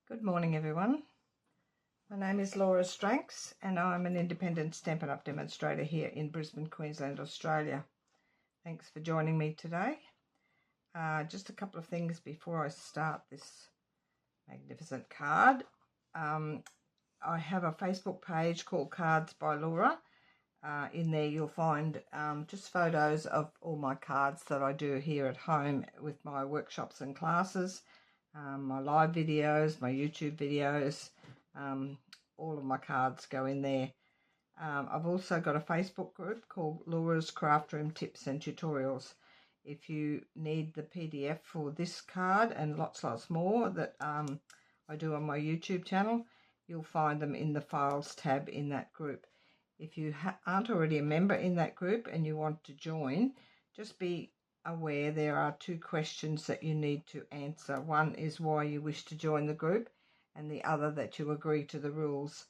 Good morning, everyone. My name is Laura Stranks and I'm an independent Stampin' Up! Demonstrator here in Brisbane, Queensland, Australia. Thanks for joining me today. Just a couple of things before I start this magnificent card. I have a Facebook page called Cards by Laura. In there you'll find just photos of all my cards that I do here at home with my workshops and classes. My live videos, my YouTube videos, all of my cards go in there. I've also got a Facebook group called Laura's Craft Room Tips and Tutorials. If you need the PDF for this card and lots more that I do on my YouTube channel, you'll find them in the Files tab in that group. If you aren't already a member in that group and you want to join, just be aware there are two questions that you need to answer. One is why you wish to join the group, and the other that you agree to the rules.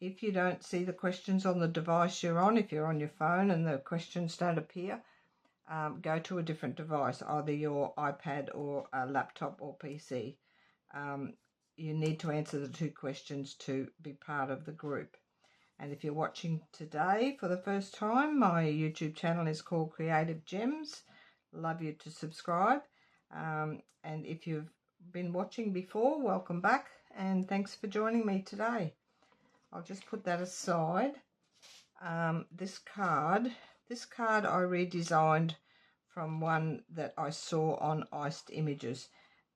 If you don't see the questions on the device you're on, if you're on your phone and the questions don't appear, go to a different device, either your iPad or a laptop or PC. You need to answer the two questions to be part of the group. And if you're watching today for the first time, my YouTube channel is called Creative Gems. Love you to subscribe. And if you've been watching before, welcome back and thanks for joining me today. I'll just put that aside. This card I redesigned from one that I saw on Iced Images.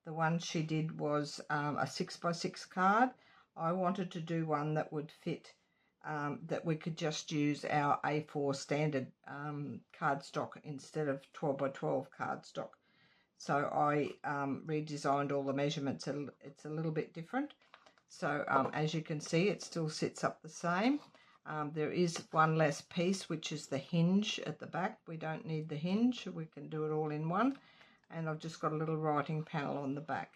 The one she did was a 6x6 card. I wanted to do one that would fit, that we could just use our A4 standard cardstock instead of 12x12 cardstock. So I redesigned all the measurements. It's a little bit different. So as you can see, it still sits up the same. There is one less piece, which is the hinge at the back. We don't need the hinge. We can do it all in one. And I've just got a little writing panel on the back.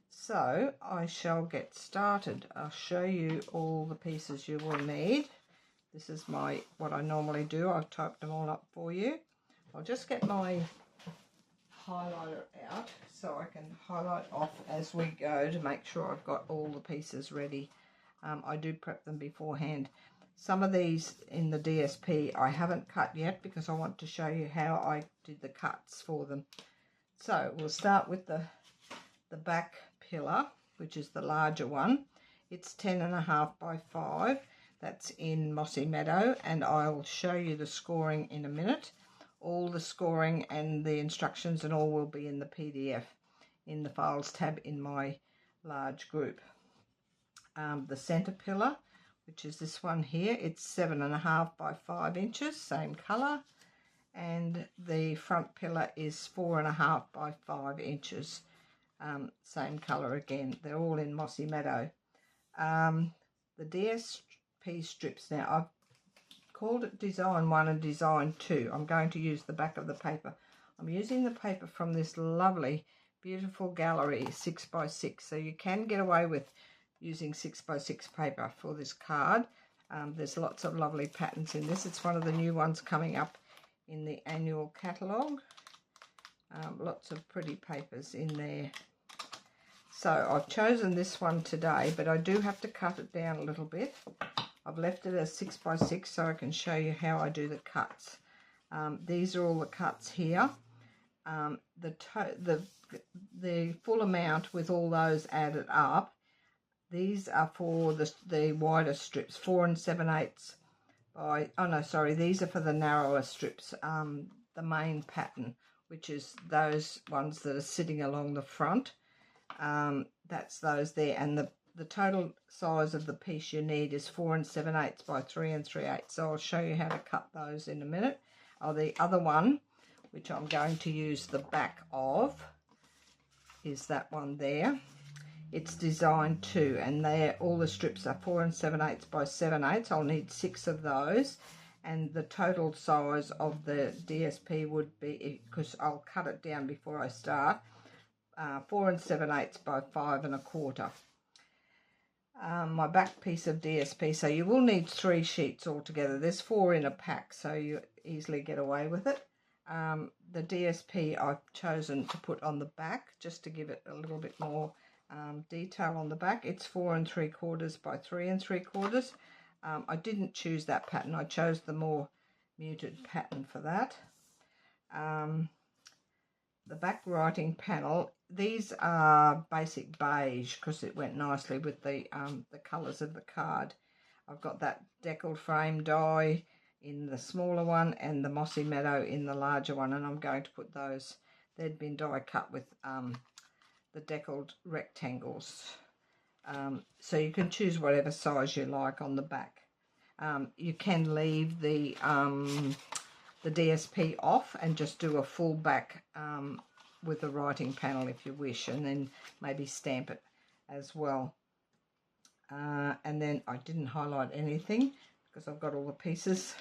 So I shall get started. I'll show you all the pieces you will need. This is what I normally do. I've typed them all up for you. I'll just get my highlighter out so I can highlight off as we go to make sure I've got all the pieces ready. I do prep them beforehand. Some of these in the DSP I haven't cut yet because I want to show you how I did the cuts for them. So we'll start with the back pillar, which is the larger one. It's 10.5 by 5. That's in Mossy Meadow, and I'll show you the scoring in a minute. All the scoring and the instructions and all will be in the PDF in the Files tab in my large group. The center pillar, which is this one here, it's 7.5 by 5 inches, same color, and the front pillar is 4.5 by 5 inches. Same colour again. They're all in Mossy Meadow. The DSP strips, now I've called it Design 1 and Design 2. I'm going to use the back of the paper. I'm using the paper from this lovely, beautiful gallery 6x6. So you can get away with using 6x6 paper for this card. There's lots of lovely patterns in this. It's one of the new ones coming up in the annual catalogue. Lots of pretty papers in there. So I've chosen this one today, but I do have to cut it down a little bit. I've left it as 6x6 so I can show you how I do the cuts. These are all the cuts here. The full amount with all those added up, these are for the wider strips, 4 7/8 by, oh no, sorry, these are for the narrower strips, the main pattern, which is those ones that are sitting along the front. That's those there, and the total size of the piece you need is 4 7/8 by 3 3/8. So I'll show you how to cut those in a minute. The other one, which I'm going to use the back of, is that one there. It's Design 2, and all the strips are 4 7/8 by 7/8. I'll need 6 of those. And the total size of the DSP would be, because I'll cut it down before I start, 4 7/8 by 5 1/4. My back piece of DSP, so you will need 3 sheets altogether. There's 4 in a pack, so you easily get away with it. The DSP I've chosen to put on the back just to give it a little bit more detail on the back. It's 4 3/4 by 3 3/4. I didn't choose that pattern. I chose the more muted pattern for that. The back writing panel, these are basic beige because it went nicely with the colours of the card. I've got that deckled frame die in the smaller one and the mossy meadow in the larger one, and I'm going to put those. They'd been die cut with the deckled rectangles. So you can choose whatever size you like on the back. You can leave the DSP off and just do a full back with the writing panel if you wish, and then maybe stamp it as well. And then I didn't highlight anything because I've got all the pieces.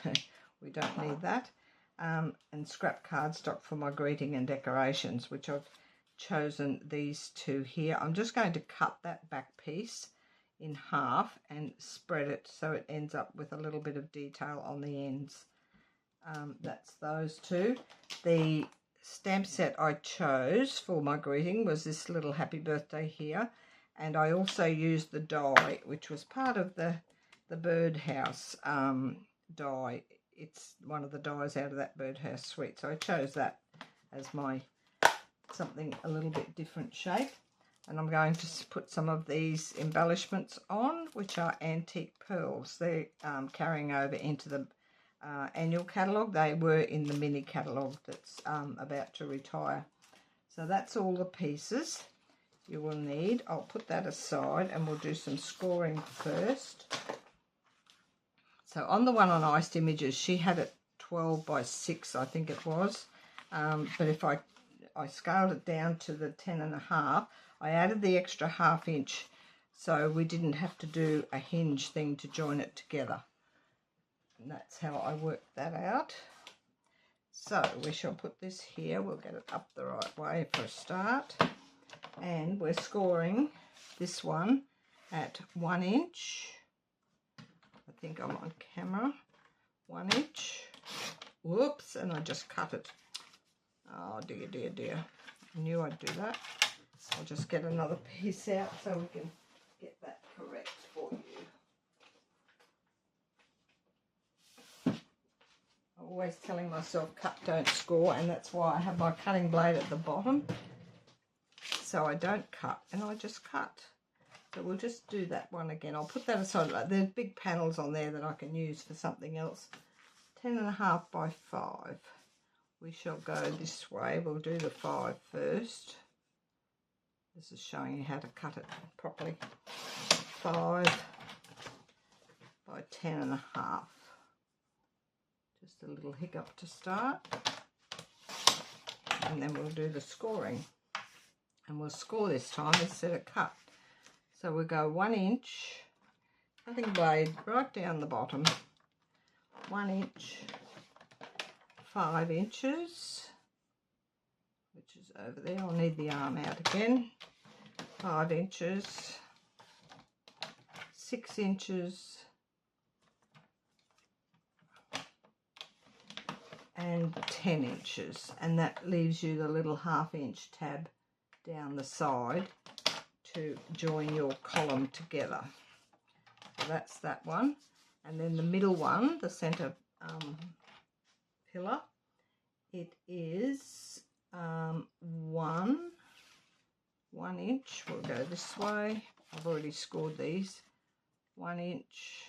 We don't need that. And scrap cardstock for my greeting and decorations, which I've chosen these two here. I'm just going to cut that back piece in half and spread it so it ends up with a little bit of detail on the ends. That's those two. The stamp set I chose for my greeting was this little happy birthday here, and I also used the die which was part of the birdhouse die. It's one of the dies out of that birdhouse suite, so I chose that as my something a little bit different shape. And I'm going to put some of these embellishments on, which are antique pearls. They're carrying over into the annual catalogue. They were in the mini catalogue that's about to retire. So that's all the pieces you will need. I'll put that aside and we'll do some scoring first. So on the one on Iced Images, she had it 12 by 6, I think it was. But if I scaled it down to the 10.5, I added the extra ½ inch so we didn't have to do a hinge thing to join it together. And that's how I worked that out. So we shall put this here. We'll get it up the right way for a start. And we're scoring this one at 1 inch. I think I'm on camera. 1 inch. Whoops, and I just cut it. Oh dear, dear, dear. I knew I'd do that. I'll just get another piece out so we can get that correct for you. I'm always telling myself cut, don't score, and that's why I have my cutting blade at the bottom. So I don't cut, and I just cut. So we'll just do that one again. I'll put that aside. There's big panels on there that I can use for something else. 10.5 by 5. We shall go this way. We'll do the 5 first. This is showing you how to cut it properly. 5 by 10.5. Just a little hiccup to start. And then we'll do the scoring. And we'll score this time instead of cut. So we'll go 1 inch, cutting blade right down the bottom. 1 inch, 5 inches, which is over there. I'll need the arm out again. 5 inches, 6 inches, and 10 inches. And that leaves you the little ½ inch tab down the side to join your column together. So that's that one. And then the middle one, the centre pillar, it is 1 inch. We'll go this way. I've already scored these. 1 inch,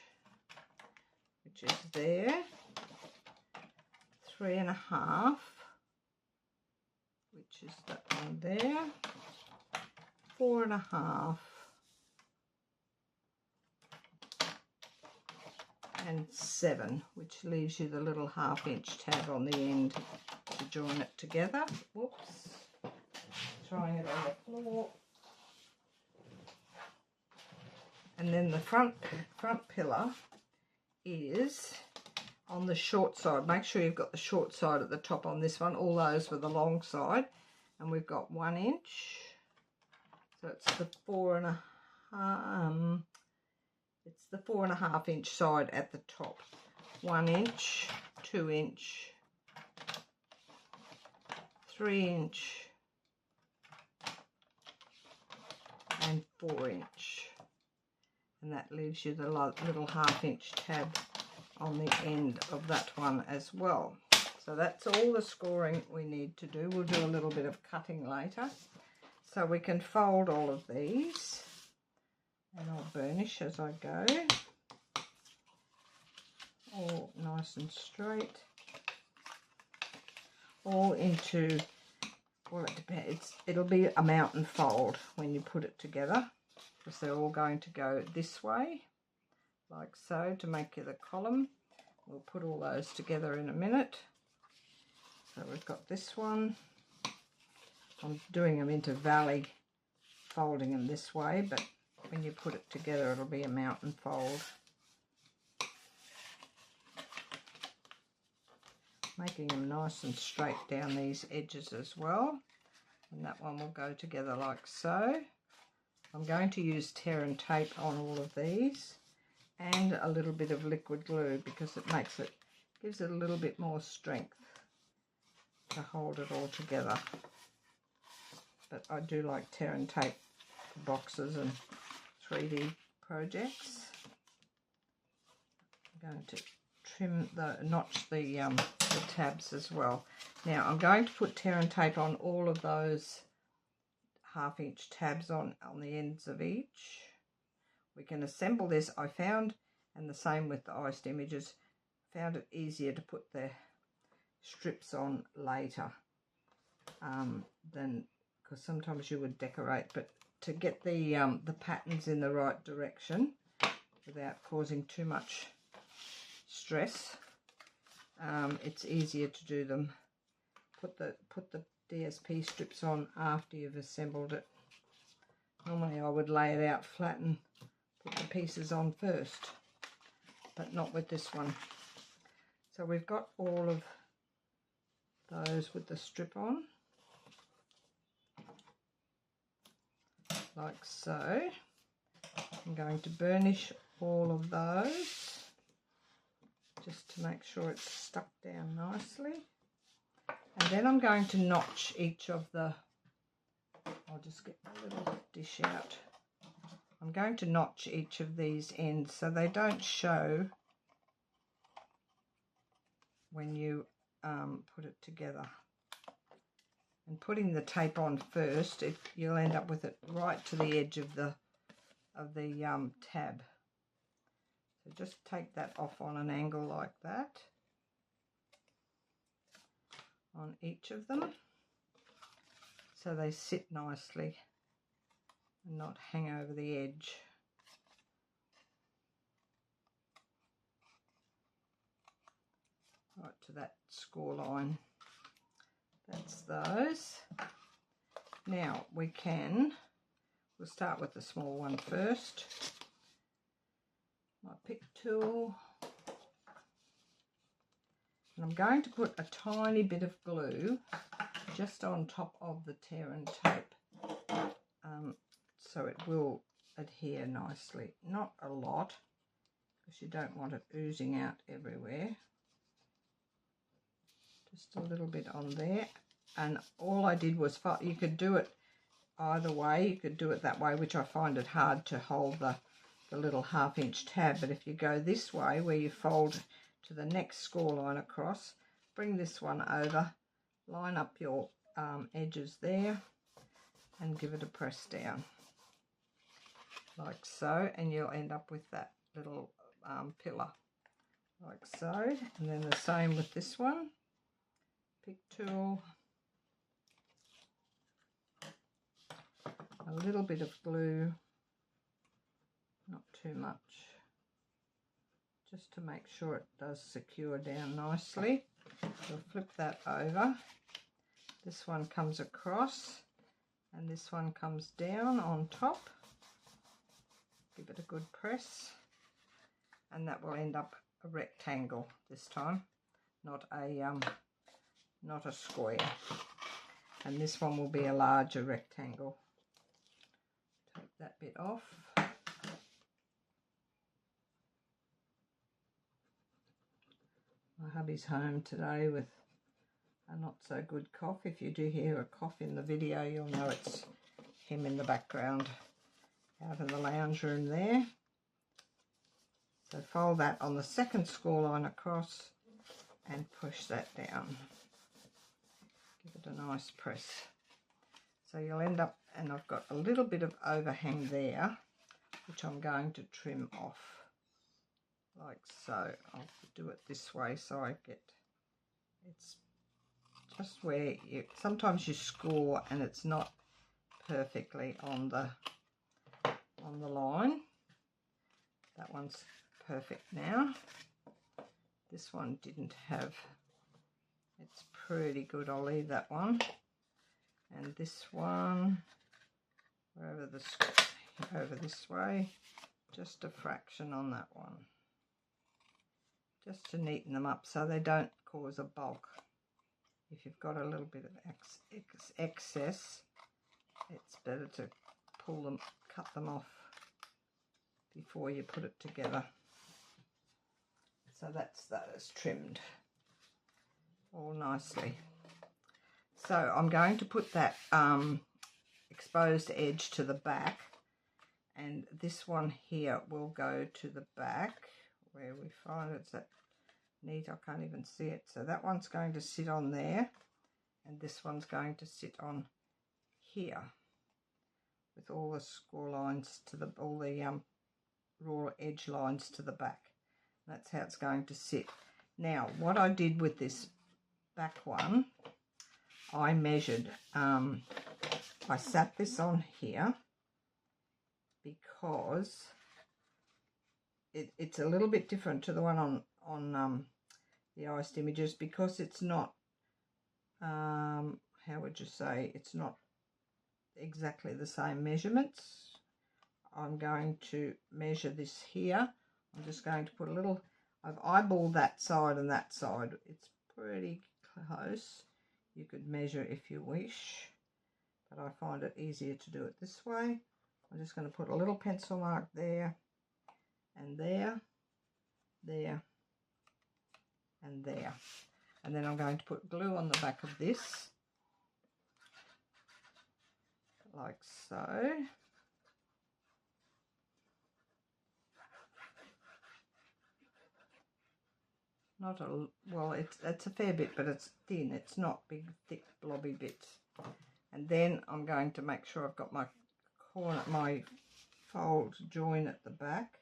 which is there. 3.5, which is that one there. 4.5. And 7, which leaves you the little ½ inch tab on the end to join it together. Whoops, trying it on the floor. And then the front pillar is on the short side. Make sure you've got the short side at the top on this one. All those were the long side, and we've got 1 inch. So it's the 4.5. It's the 4.5 inch side at the top. 1 inch, 2 inch, 3 inch, and 4 inch, and that leaves you the little 1/2 inch tab on the end of that one as well. So that's all the scoring we need to do. We'll do a little bit of cutting later. So we can fold all of these, and I'll burnish as I go, all nice and straight, all into, well, it depends, it'll be a mountain fold when you put it together, because they're all going to go this way, like so, to make you the column. We'll put all those together in a minute. So we've got this one. I'm doing them into valley, folding them this way, but when you put it together it'll be a mountain fold. Making them nice and straight down these edges as well. And that one will go together like so. I'm going to use tear and tape on all of these, and a little bit of liquid glue, because it makes it, gives it a little bit more strength to hold it all together. But I do like tear and tape for boxes and 3D projects. I'm going to trim notch the tabs as well. Now I'm going to put tear and tape on all of those 1/2 inch tabs on the ends of each. We can assemble this, I found, and the same with the iced images, found it easier to put the strips on later than, because sometimes you would decorate, but to get the patterns in the right direction without causing too much stress, it's easier to do them. Put the DSP strips on after you've assembled it. Normally I would lay it out flat and put the pieces on first, but not with this one. So we've got all of those with the strip on, like so. I'm going to burnish all of those just to make sure it's stuck down nicely. And then I'm going to notch each of the, I'll just get my little dish out. I'm going to notch each of these ends so they don't show when you put it together. And putting the tape on first, you'll end up with it right to the edge of the tab. So just take that off on an angle like that on each of them, so they sit nicely and not hang over the edge. Right to that score line. That's those. Now we'll start with the small one first. My pick tool. And I'm going to put a tiny bit of glue just on top of the tear and tape, so it will adhere nicely. Not a lot, because you don't want it oozing out everywhere. Just a little bit on there. And all I did was, you could do it either way. You could do it that way, which I find it hard to hold the little 1/2 inch tab. But if you go this way, where you fold to the next score line across, bring this one over, line up your edges there, and give it a press down like so, and you'll end up with that little pillar like so. And then the same with this one. Pick tool, a little bit of glue, not too much, just to make sure it does secure down nicely. We'll flip that over. This one comes across and this one comes down on top. Give it a good press, and that will end up a rectangle this time, not a square. And this one will be a larger rectangle. Take that bit off. My hubby's home today with a not so good cough. If you do hear a cough in the video, you'll know it's him in the background. out in the lounge room there. So fold that on the second score line across and push that down. Give it a nice press. So you'll end up, and I've got a little bit of overhang there, which I'm going to trim off, like so. I'll do it this way so I get, it's just where you, sometimes you score and it's not perfectly on the line. That one's perfect now. This one didn't have, it's pretty good. I'll leave that one. And this one, wherever the, over this way, just a fraction on that one, just to neaten them up so they don't cause a bulk. If you've got a little bit of excess, it's better to pull them, cut them off before you put it together. So that's those trimmed all nicely. So I'm going to put that exposed edge to the back, and this one here will go to the back where we find it's that neat, I can't even see it. So that one's going to sit on there, and this one's going to sit on here with all the score lines to the, all the raw edge lines to the back. That's how it's going to sit. Now what I did with this back one, I measured, I sat this on here because it's a little bit different to the one on the iced images, because it's not, how would you say, it's not exactly the same measurements. I'm going to measure this here. I'm just going to put a little, I've eyeballed that side and that side. It's pretty close. You could measure if you wish, but I find it easier to do it this way. I'm just going to put a little pencil mark there, and there, there, and there. And then I'm going to put glue on the back of this, like so. Not a, well, it's a fair bit, but it's thin. It's not big, thick, blobby bits. And then I'm going to make sure I've got my corner, my fold join at the back.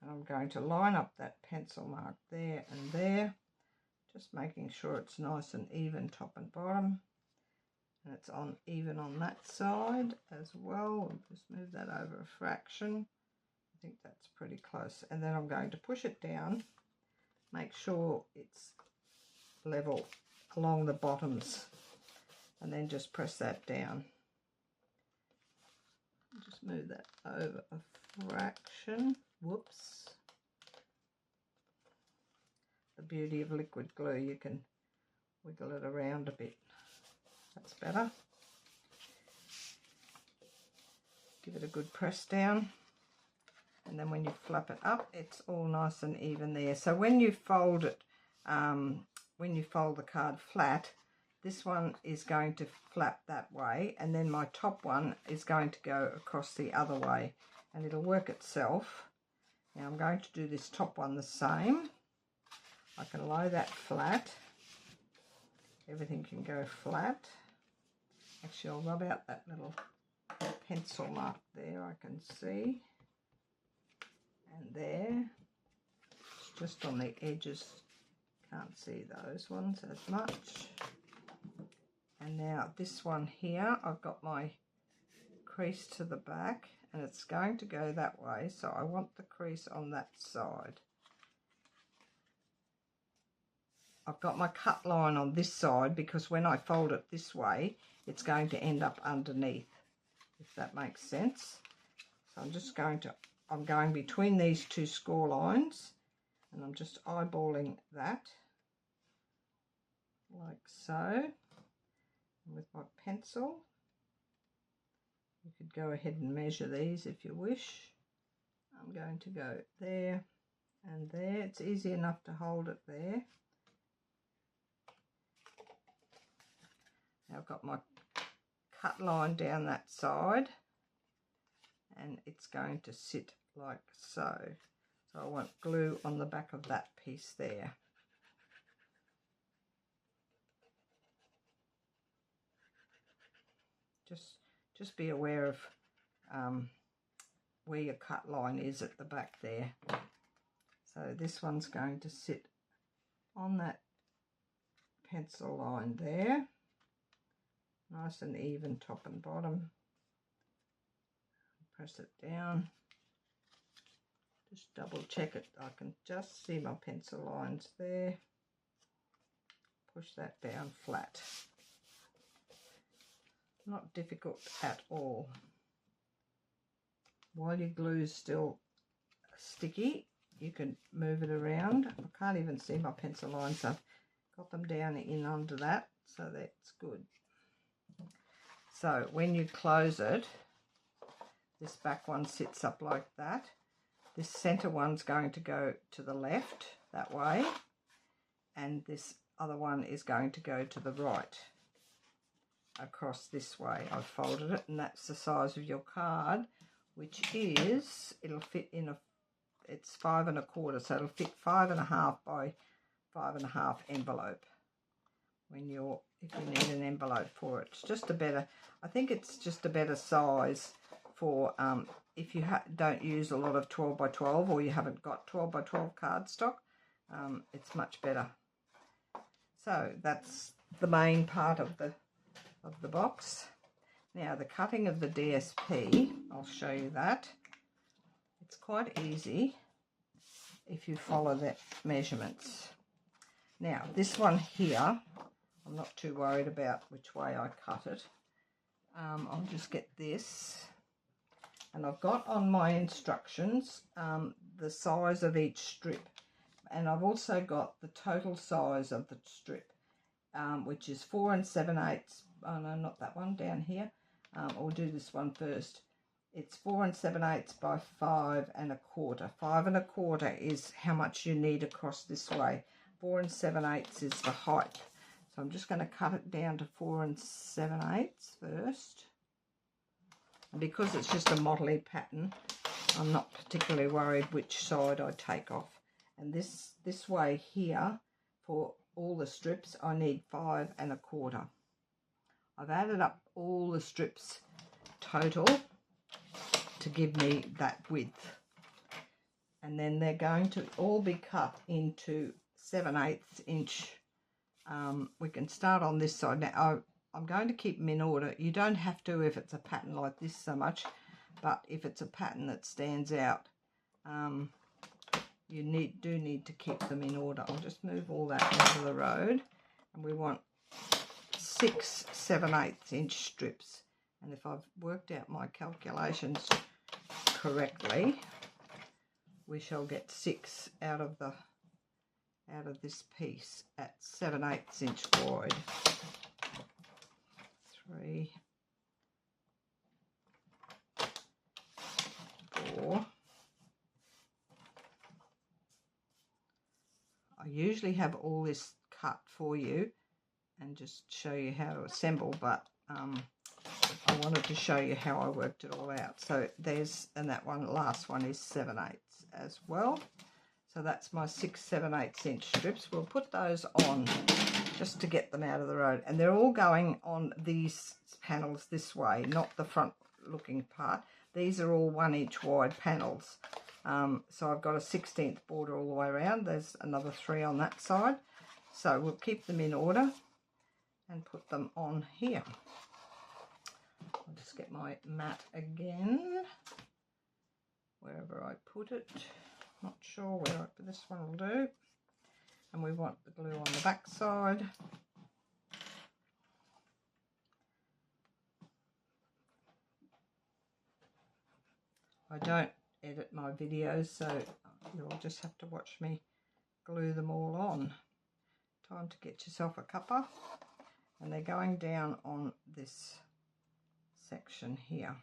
And I'm going to line up that pencil mark there and there, just making sure it's nice and even top and bottom. And it's on even on that side as well. I'll just move that over a fraction. I think that's pretty close. And then I'm going to push it down. Make sure it's level along the bottoms, and then just press that down. Just move that over a fraction. Whoops. The beauty of liquid glue, you can wiggle it around a bit. That's better. Give it a good press down. And then when you flap it up, it's all nice and even there. So when you fold it, when you fold the card flat, this one is going to flap that way, and then my top one is going to go across the other way, and it'll work itself. Now I'm going to do this top one the same. I can lay that flat. Everything can go flat. Actually, I'll rub out that little pencil mark there, I can see. And there, it's just on the edges, can't see those ones as much. And now this one here, I've got my crease to the back, and it's going to go that way, so I want the crease on that side. I've got my cut line on this side because when I fold it this way, it's going to end up underneath, if that makes sense. So I'm just going to, I'm going between these two score lines, and I'm just eyeballing that, like so. And with my pencil, you could go ahead and measure these if you wish. I'm going to go there and there. It's easy enough to hold it there. Now I've got my cut line down that side, and it's going to sit like so. So I want glue on the back of that piece there. Just be aware of where your cut line is at the back there. So this one's going to sit on that pencil line there, nice and even top and bottom. Press it down, just double check it. I can just see my pencil lines there. Push that down flat. Not difficult at all. While your glue is still sticky, you can move it around. I can't even see my pencil lines, so I've got them down in under that, so that's good. So when you close it, this back one sits up like that. This center one's going to go to the left that way, and this other one is going to go to the right across this way. I've folded it, and that's the size of your card, which is, it'll fit in a, it's 5 1/4, so it'll fit 5 1/2 by 5 1/2 envelope when you're, if you need an envelope for it. It's just a better, I think it's just a better size for if you don't use a lot of 12 by 12, or you haven't got 12 by 12 cardstock. It's much better. So that's the main part of the box. Now the cutting of the DSP, I'll show you that. It's quite easy if you follow the measurements. Now this one here, I'm not too worried about which way I cut it. I'll just get this, and I've got on my instructions the size of each strip, and I've also got the total size of the strip, which is 4 7/8. Oh no, not that one, down here. I'll do this one first. It's 4 7/8 by 5 1/4. 5 1/4 is how much you need across this way. 4 7/8 is the height. So I'm just going to cut it down to 4 7/8 first. And because it's just a modelly pattern, I'm not particularly worried which side I take off. And this way here, for all the strips, I need 5 1/4. I've added up all the strips total to give me that width. And then they're going to all be cut into 7/8 inch. We can start on this side. Now I'm going to keep them in order. You don't have to if it's a pattern like this so much, but if it's a pattern that stands out, you do need to keep them in order. I'll just move all that into the road, and we want 6 7/8 inch strips. And if I've worked out my calculations correctly, we shall get 6 out of this piece at 7/8 inch wide. 3, 4. I usually have all this cut for you and just show you how to assemble, but I wanted to show you how I worked it all out. So there's, and that one, last one is 7/8 as well. So that's my 6 7/8 inch strips. We'll put those on just to get them out of the road. And they're all going on these panels this way, not the front looking part. These are all 1 inch wide panels. So I've got a 1/16 border all the way around. There's another 3 on that side. So we'll keep them in order and put them on here. I'll just get my mat again, wherever I put it. Not sure where I put this one will do. And we want the glue on the back side. I don't edit my videos, so you'll just have to watch me glue them all on. Time to get yourself a cuppa, and they're going down on this section here.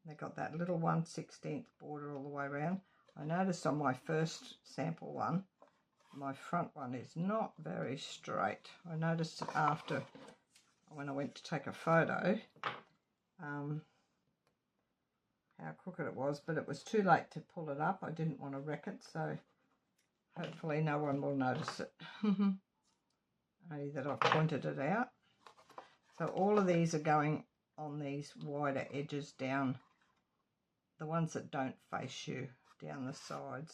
They got that little 1/16 border all the way around. I noticed on my first sample one, my front one is not very straight. I noticed it after, when I went to take a photo, how crooked it was, but it was too late to pull it up. I didn't want to wreck it, so hopefully no one will notice it. Only that I've pointed it out. So all of these are going on these wider edges down, the ones that don't face you, down the sides.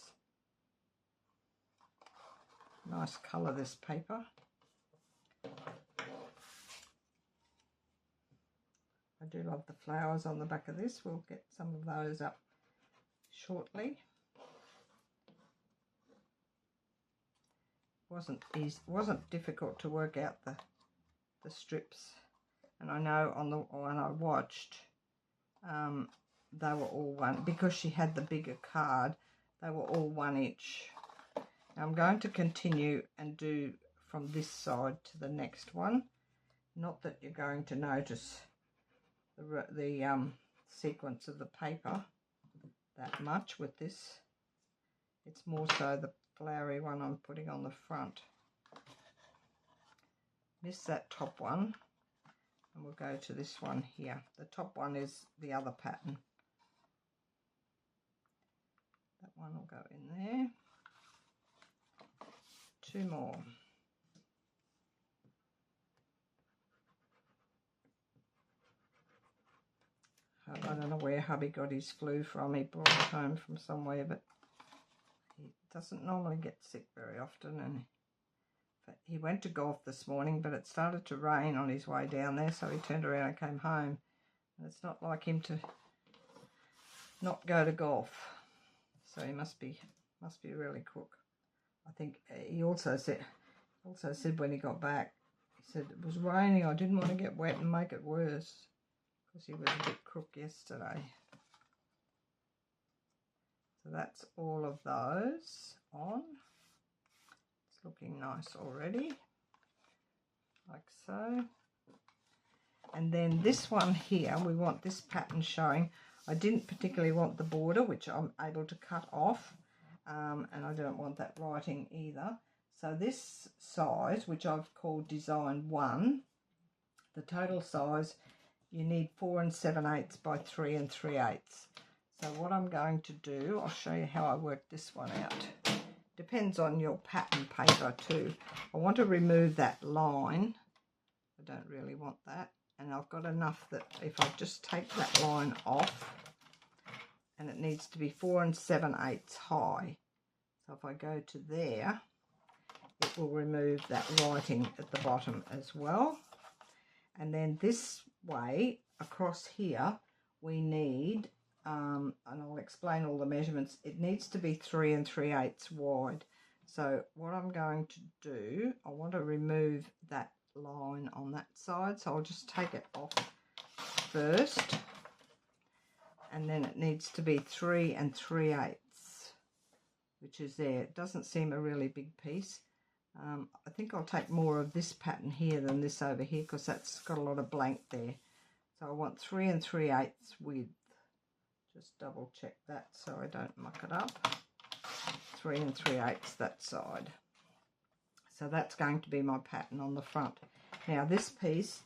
Nice colour, this paper. I do love the flowers on the back of this. We'll get some of those up shortly. Wasn't difficult to work out the strips, and I know on the one I watched, they were all one, because she had the bigger card. They were all 1 inch. Now I'm going to continue and do from this side to the next one. Not that you're going to notice the sequence of the paper that much with this. It's more so the flowery one I'm putting on the front. Miss that top one, and we'll go to this one here. The top one is the other pattern. That one will go in there. 2 more. I don't know where hubby got his flu from. He brought it home from somewhere, but he doesn't normally get sick very often. And he went to golf this morning, but it started to rain on his way down there, so he turned around and came home. And it's not like him to not go to golf, so he must be really crook. I think he also said when he got back, he said it was raining. I didn't want to get wet and make it worse, because he was a bit crook yesterday. So that's all of those on. It's looking nice already, like so. And then this one here, we want this pattern showing. I didn't particularly want the border, which I'm able to cut off, and I don't want that writing either. So this size, which I've called design 1, the total size, you need 4 7/8 by 3 3/8. So what I'm going to do, I'll show you how I work this one out. Depends on your pattern paper too. I want to remove that line. I don't really want that. And I've got enough that if I just take that line off, and it needs to be 4 7/8 high. So if I go to there, it will remove that writing at the bottom as well. And then this way across here, we need, and I'll explain all the measurements, it needs to be 3 3/8 wide. So what I'm going to do, I want to remove that line on that side, so I'll just take it off first, and then it needs to be 3 3/8, which is there. It doesn't seem a really big piece. I think I'll take more of this pattern here than this over here, because that's got a lot of blank there. So I want 3 3/8 width. Just double check that so I don't muck it up. 3 3/8 that side. So that's going to be my pattern on the front. Now this piece,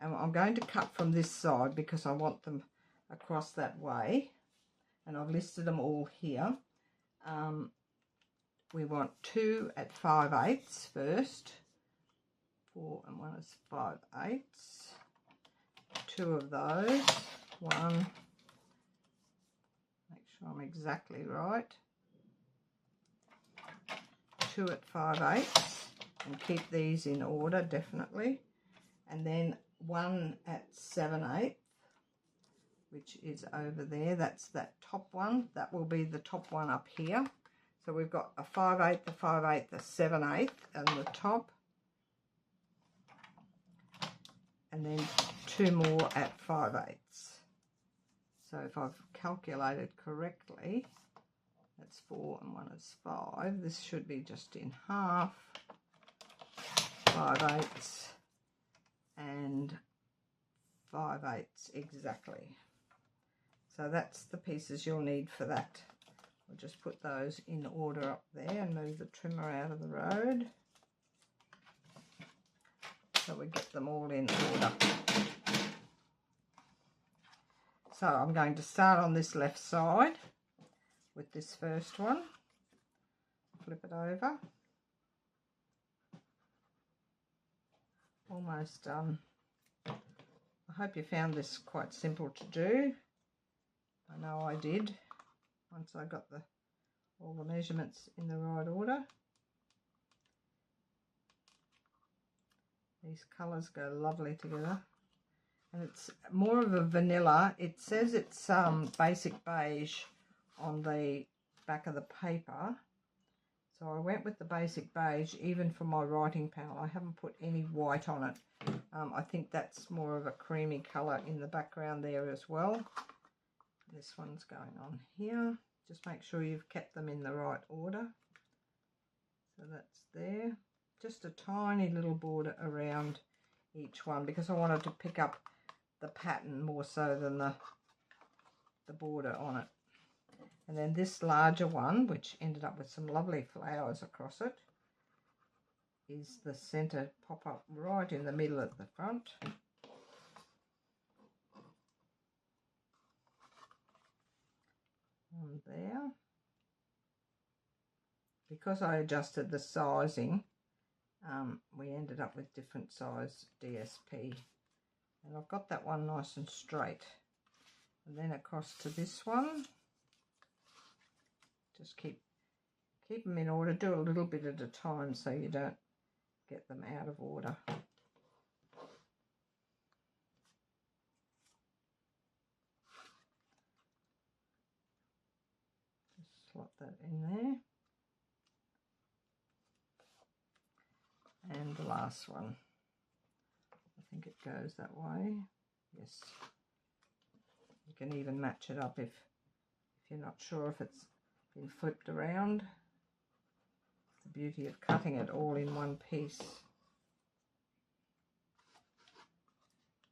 and I'm going to cut from this side because I want them across that way, and I've listed them all here. We want 2 5/8 first. 4 and 1 is 5/8. 2 of those. 1. Make sure I'm exactly right. 2 5/8, and keep these in order definitely. And then 1 7/8, which is over there. That's that top one. That will be the top one up here. So we've got a 5/8, a 5/8, a 7/8 on the top, and then 2 more at 5/8. So if I've calculated correctly, that's 4 and 1 is 5. This should be just in half, 5/8 and 5/8 exactly. So that's the pieces you'll need for that. I'll just put those in order up there and move the trimmer out of the road, so we get them all in order. So I'm going to start on this left side with this first one. Flip it over. Almost done. I hope you found this quite simple to do. I know I did once I got all the measurements in the right order. These colours go lovely together. And it's more of a vanilla. It says it's basic beige on the back of the paper. So I went with the basic beige even for my writing panel. I haven't put any white on it. I think that's more of a creamy colour in the background there as well. This one's going on here. Just make sure you've kept them in the right order. So that's there. Just a tiny little border around each one because I wanted to pick up the pattern more so than the border on it. And then this larger one, which ended up with some lovely flowers across it, is the centre pop-up right in the middle at the front. And there. Because I adjusted the sizing, we ended up with different size DSP. And I've got that one nice and straight. And then across to this one. Just keep them in order. Do a little bit at a time so you don't get them out of order. Just slot that in there. And the last one. I think it goes that way. Yes. You can even match it up if you're not sure if it's been flipped around. It's the beauty of cutting it all in one piece.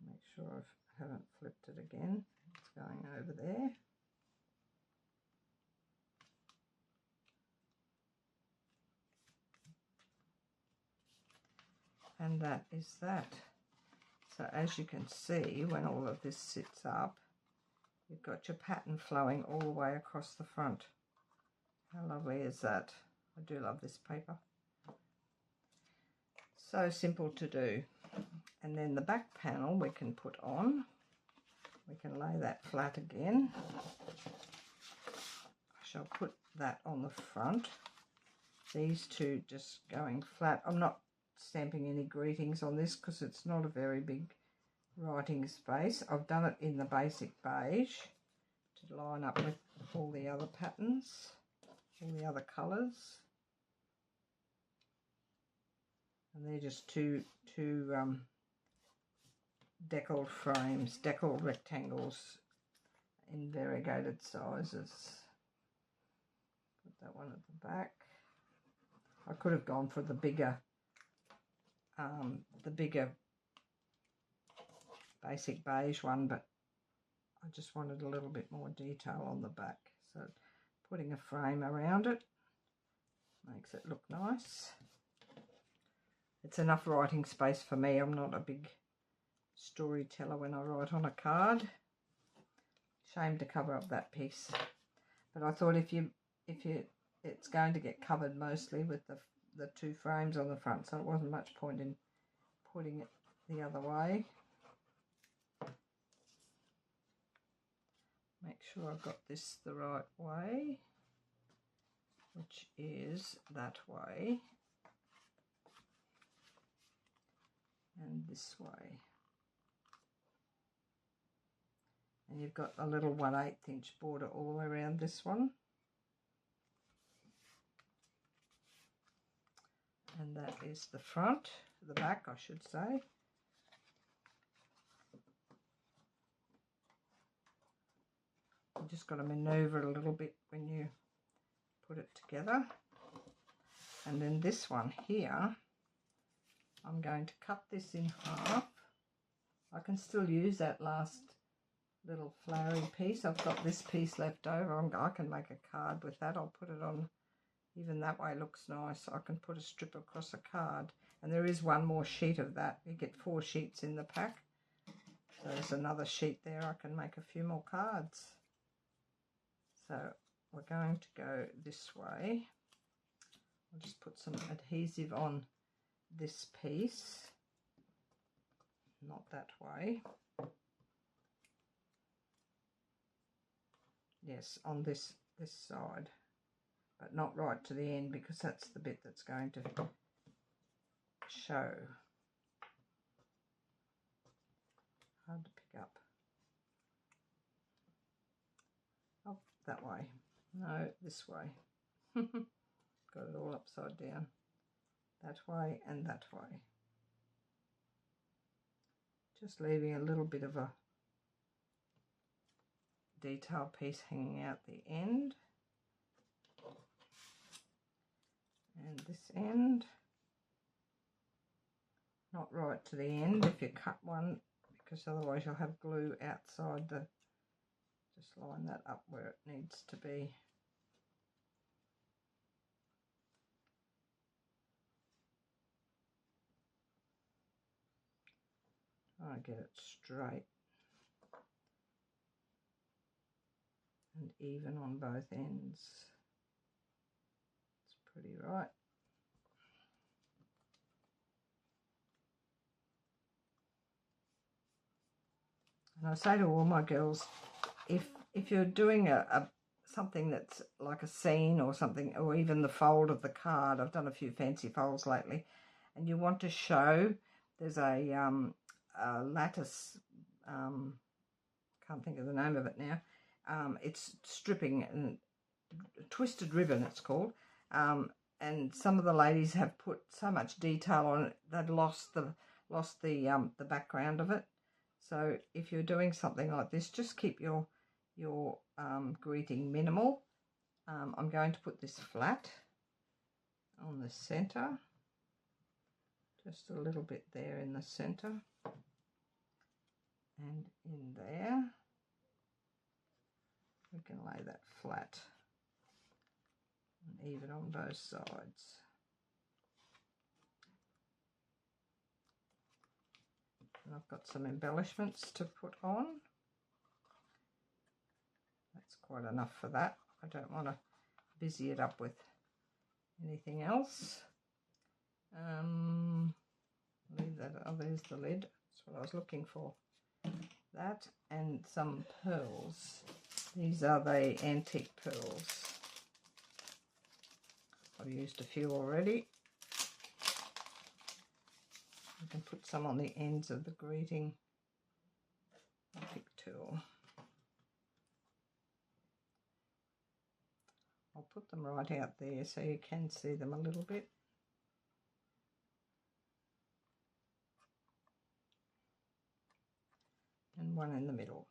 Make sure I haven't flipped it again. It's going over there. And that is that. So as you can see, when all of this sits up, you've got your pattern flowing all the way across the front. How lovely is that? I do love this paper. So simple to do. And then the back panel we can put on. We can lay that flat again. I shall put that on the front. These two just going flat. I'm not stamping any greetings on this because it's not a very big writing space. I've done it in the basic beige to line up with all the other patterns, all the other colours. And they're just two deckled frames, deckled rectangles in variegated sizes. Put that one at the back. I could have gone for the bigger basic beige one, but I just wanted a little bit more detail on the back. So putting a frame around it makes it look nice. It's enough writing space for me. I'm not a big storyteller when I write on a card. Shame to cover up that piece. But I thought if it's going to get covered mostly with the two frames on the front, so it wasn't much point in putting it the other way. Make sure I've got this the right way, which is that way and this way. And you've got a little 1/8 inch border all the way around this one. And that is the front, the back I should say. You just got to manoeuvre it a little bit when you put it together. And then this one here, I'm going to cut this in half. I can still use that last little flowery piece. I've got this piece left over. I can make a card with that. I'll put it on. Even that way looks nice. I can put a strip across a card. And there is one more sheet of that. You get 4 sheets in the pack. So there's another sheet there. I can make a few more cards. So we're going to go this way. I'll just put some adhesive on this piece, not that way. Yes, on this side, but not right to the end, because that's the bit that's going to show. Hard to pick up. Oh, that way. No, this way. Got it all upside down. That way and that way. Just leaving a little bit of a detail piece hanging out the end. And this end. Not right to the end if you cut one, because otherwise you'll have glue outside the... Just line that up where it needs to be. I get it straight and even on both ends. It's pretty right. And I say to all my girls, if you're doing something that's like a scene or something, or even the fold of the card, I've done a few fancy folds lately, and you want to show, there's a lattice, can't think of the name of it now, it's stripping and twisted ribbon it's called, and some of the ladies have put so much detail on it they've lost the background of it. So if you're doing something like this, just keep your greeting minimal. I'm going to put this flat on the center, just a little bit there in the center and in there. We can lay that flat and even on both sides. And I've got some embellishments to put on. That's quite enough for that. I don't want to busy it up with anything else. Leave that. Oh, there's the lid. That's what I was looking for. That and some pearls. These are the antique pearls. I've used a few already. You can put some on the ends of the greeting pick tool. I'll put them right out there so you can see them a little bit. And one in the middle.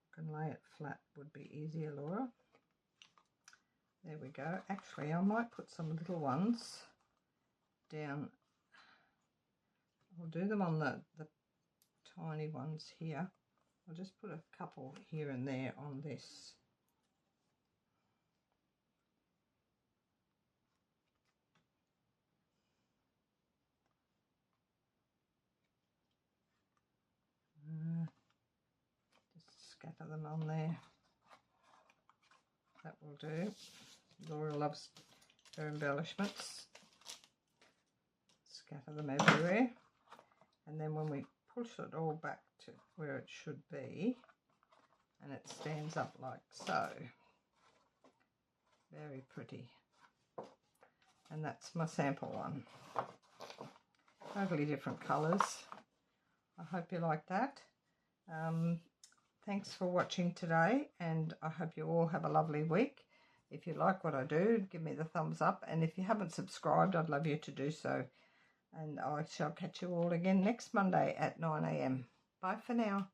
I can lay it flat, would be easier, Laura. There we go. Actually, I might put some little ones down. I'll do them on the tiny ones here. I'll just put a couple here and there on this. Just scatter them on there. That will do. Laura loves her embellishments. Scatter them everywhere. And then when we push it all back to where it should be, and it stands up like so. Very pretty. And that's my sample one. Totally different colours. I hope you like that. Thanks for watching today, and I hope you all have a lovely week. If you like what I do, give me the thumbs up, and if you haven't subscribed, I'd love you to do so. And I shall catch you all again next Monday at 9 AM. Bye for now.